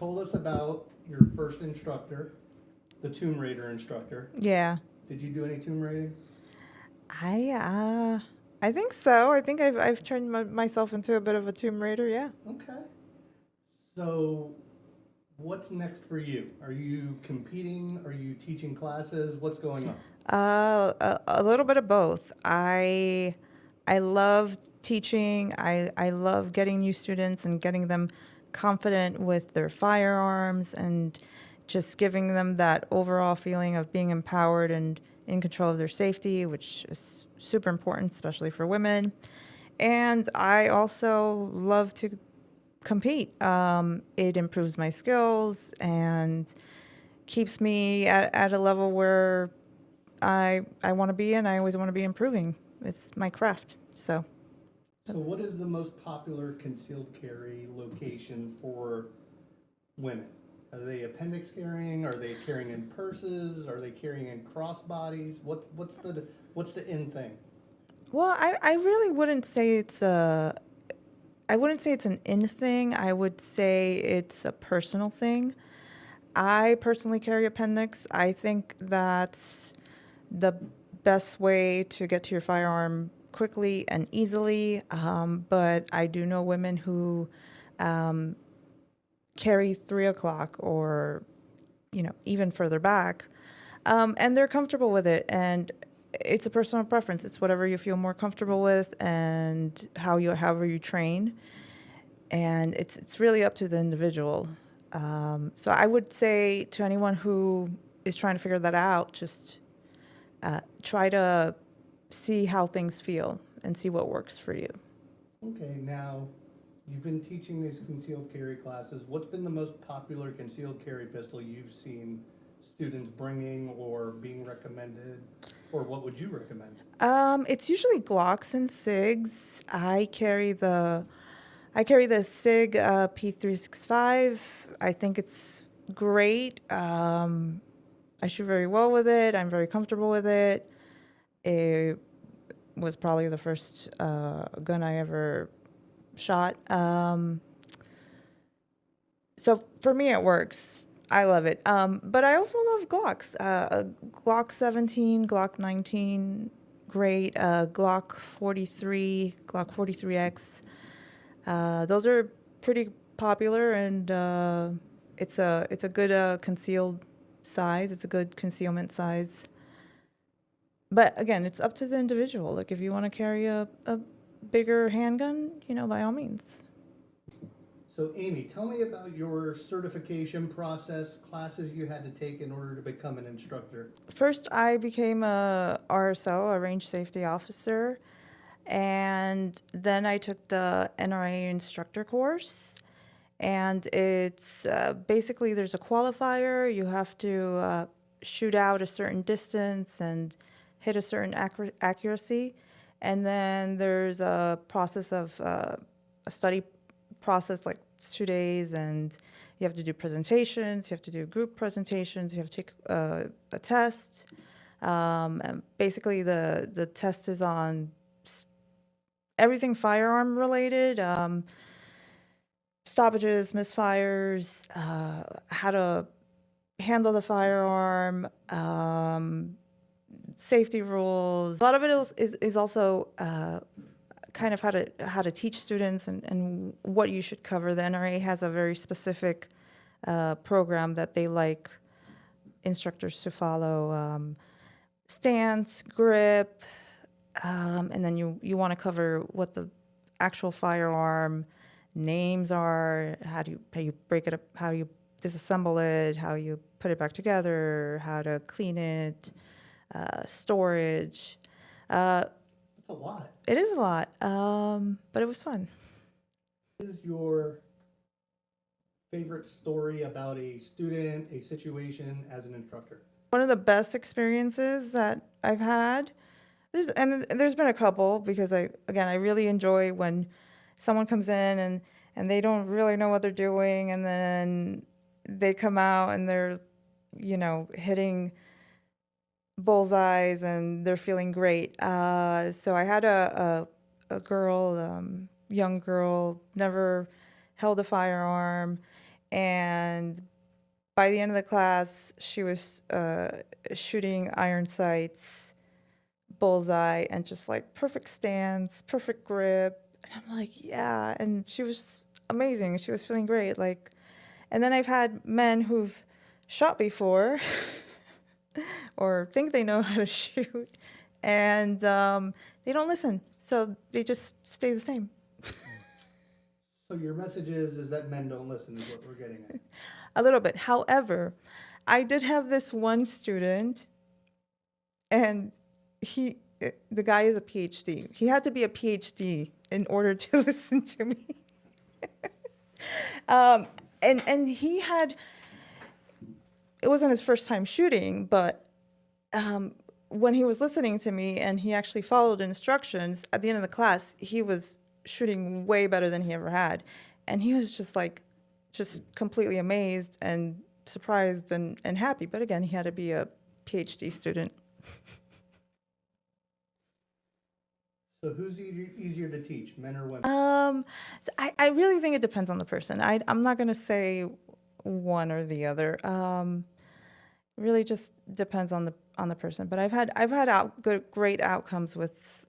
Told us about your first instructor, the Tomb Raider instructor. Yeah. Did you do any tomb raiding? I uh I think so. I think I've turned myself into a bit of a Tomb Raider, yeah. Okay. So, what's next for you? Are you competing? Are you teaching classes? What's going on? A little bit of both. I love teaching. I love getting new students and getting them confident with their firearms and just giving them that overall feeling of being empowered and in control of their safety, which is super important, especially for women. And I also love to compete. It improves my skills and keeps me at a level where I want to be, and I always want to be improving. It's my craft. So, So, what is the most popular concealed carry location for women? Are they appendix carrying? Are they carrying in purses? Are they carrying in crossbodies? What's the in thing? well, I really wouldn't say I wouldn't say it's an in thing. I would say it's a personal thing. I personally carry appendix. I think that's the best way to get to your firearm quickly and easily. But I do know women who um, carry 3 o'clock or even further back, and they're comfortable with it. And it's a personal preference. It's whatever you feel more comfortable with, and however you train. And it's really up to the individual. So I would say to anyone who is trying to figure that out, just try to see how things feel and see what works for you. Okay, now you've been teaching these concealed carry classes. What's been the most popular concealed carry pistol you've seen students bringing or being recommended, or what would you recommend? It's usually Glocks and SIGs. I carry the SIG P365. I think it's great. I shoot very well with it. I'm very comfortable with it. It was probably the first gun I ever shot. So for me, it works. I love it. But I also love Glocks. Glock 17, Glock 19, great. Glock 43, Glock 43X. Those are pretty popular, and it's a good concealed size. It's a good concealment size. But again, it's up to the individual. Like if you want to carry a bigger handgun, by all means. So, Amy, tell me about your certification process, classes you had to take in order to become an instructor. First, I became a RSO, a range safety officer, and then I took the NRA instructor course. And it's basically there's a qualifier. You have to shoot out a certain distance and hit a certain accuracy. And then there's a process of a study process, like 2 days, and you have to do presentations, you have to do group presentations, you have to take a test. And basically, the test is on everything firearm related. Stoppages, misfires, how to handle the firearm, safety rules. A lot of it is also kind of how to teach students and what you should cover. The NRA has a very specific program that they like instructors to follow. Stance, grip, and then you want to cover what the actual firearm names are, how you break it up, how you disassemble it, how you put it back together, how to clean it, storage. That's a lot. It is a lot, but it was fun. What is your favorite story about a student, a situation as an instructor? One of the best experiences that I've had, there's been a couple, because I really enjoy when someone comes in and they don't really know what they're doing, and then they come out and they're hitting bullseyes and they're feeling great. So I had a girl, young girl, never held a firearm, And by the end of the class, she was shooting iron sights, bullseye, and just like perfect stance, perfect grip. And I'm like, yeah. And she was amazing. She was feeling great. Like, and then I've had men who've shot before or think they know how to shoot, and they don't listen. So they just stay the same. So your message is that men don't listen is what we're getting at. A little bit. However, I did have this one student, and the guy is a PhD. He had to be a PhD in order to listen to me. And he had, it wasn't his first time shooting, but when he was listening to me and he actually followed instructions, at the end of the class, he was shooting way better than he ever had. And he was just like, just completely amazed and surprised and happy. But again, he had to be a PhD student. So who's easier to teach, men or women? So I really think it depends on the person. I'm not going to say one or the other. Really just depends on the person. But I've had great outcomes with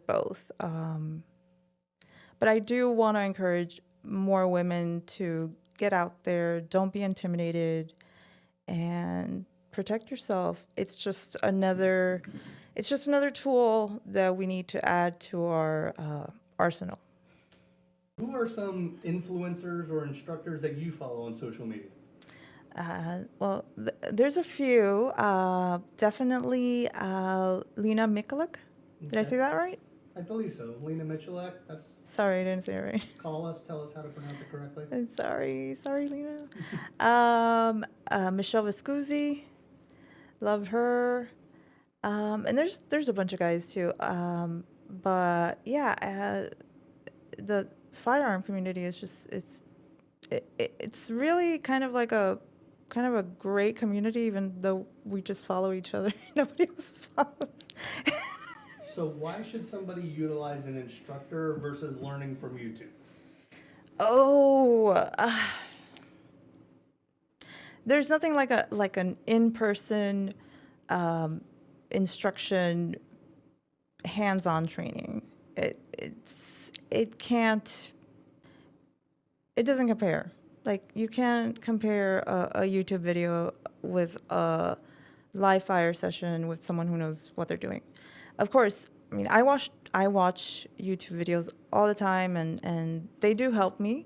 both. But I do want to encourage more women to get out there, don't be intimidated, and protect yourself. It's just another tool that we need to add to our arsenal. Who are some influencers or instructors that you follow on social media? Well, there's a few. Definitely Lena Mikulak. Did I say that right? I believe so. Lena Michalak, that's, Sorry, I didn't say it right. call us, tell us how to pronounce it correctly. Sorry, Lena. Michelle Viscusi, love her. And there's a bunch of guys too. But yeah, the firearm community is just it's really kind of a great community, even though we just follow each other. Nobody else follows. So why should somebody utilize an instructor versus learning from YouTube? Oh, there's nothing like an in-person instruction, hands-on training. It doesn't compare. Like, you can't compare a YouTube video with a live fire session with someone who knows what they're doing. Of course, I mean, I watch YouTube videos all the time, and they do help me,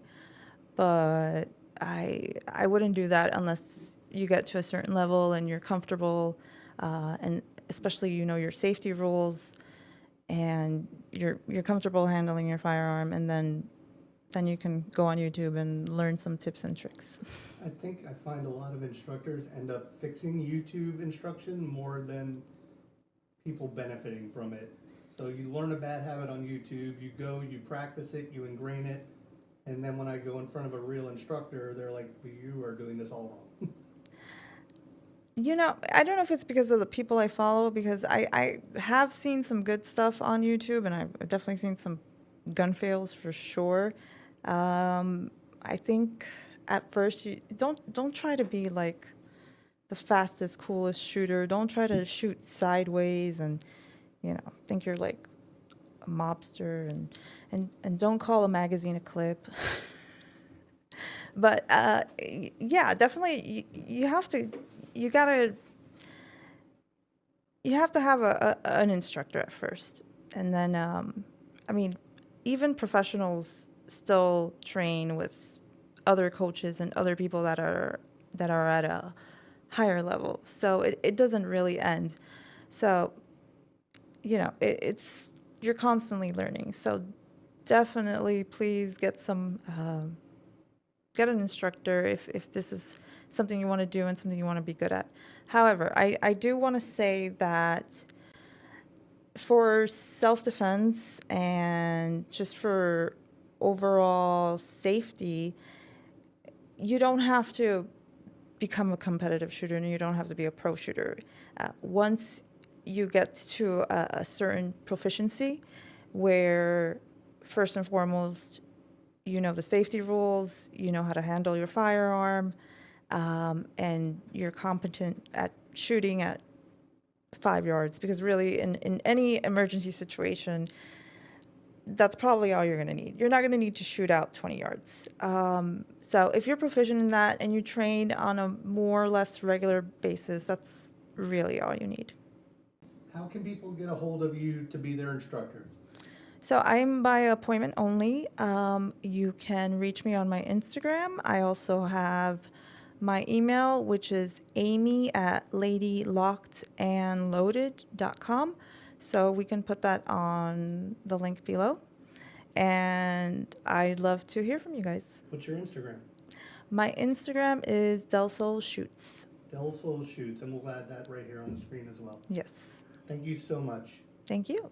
but I wouldn't do that unless you get to a certain level and you're comfortable, and especially you know your safety rules, and you're comfortable handling your firearm, and then you can go on YouTube and learn some tips and tricks. I think I find a lot of instructors end up fixing YouTube instruction more than people benefiting from it. So you learn a bad habit on YouTube, you go, you practice it, you ingrain it, and then when I go in front of a real instructor, they're like, you are doing this all wrong. You know, I don't know if it's because of the people I follow, because I have seen some good stuff on YouTube, and I've definitely seen some gun fails for sure. I think at first you don't try to be like the fastest, coolest shooter. Don't try to shoot sideways and, you know, think you're like a mobster, and don't call a magazine a clip. But yeah, definitely you have to have an instructor at first, and then I mean, even professionals still train with other coaches and other people that are at a higher level. So it doesn't really end. So, you know, you're constantly learning. So definitely please get an instructor if this is something you want to do and something you want to be good at. However, I do want to say that for self-defense and just for overall safety, you don't have to become a competitive shooter, and you don't have to be a pro shooter. Once you get to a certain proficiency, where first and foremost you know the safety rules, you know how to handle your firearm, and you're competent at shooting at 5 yards. Because really, in any emergency situation, that's probably all you're going to need. You're not going to need to shoot out 20 yards. So if you're proficient in that and you train on a more or less regular basis, that's really all you need. How can people get a hold of you to be their instructor? So I'm by appointment only. You can reach me on my Instagram. I also have my email, which is amy@ladylockedandloaded.com. So we can put that on the link below. And I'd love to hear from you guys. What's your Instagram? My Instagram is Del Sol Shoots. Del Sol Shoots, and we'll add that right here on the screen as well. Yes. Thank you so much. Thank you.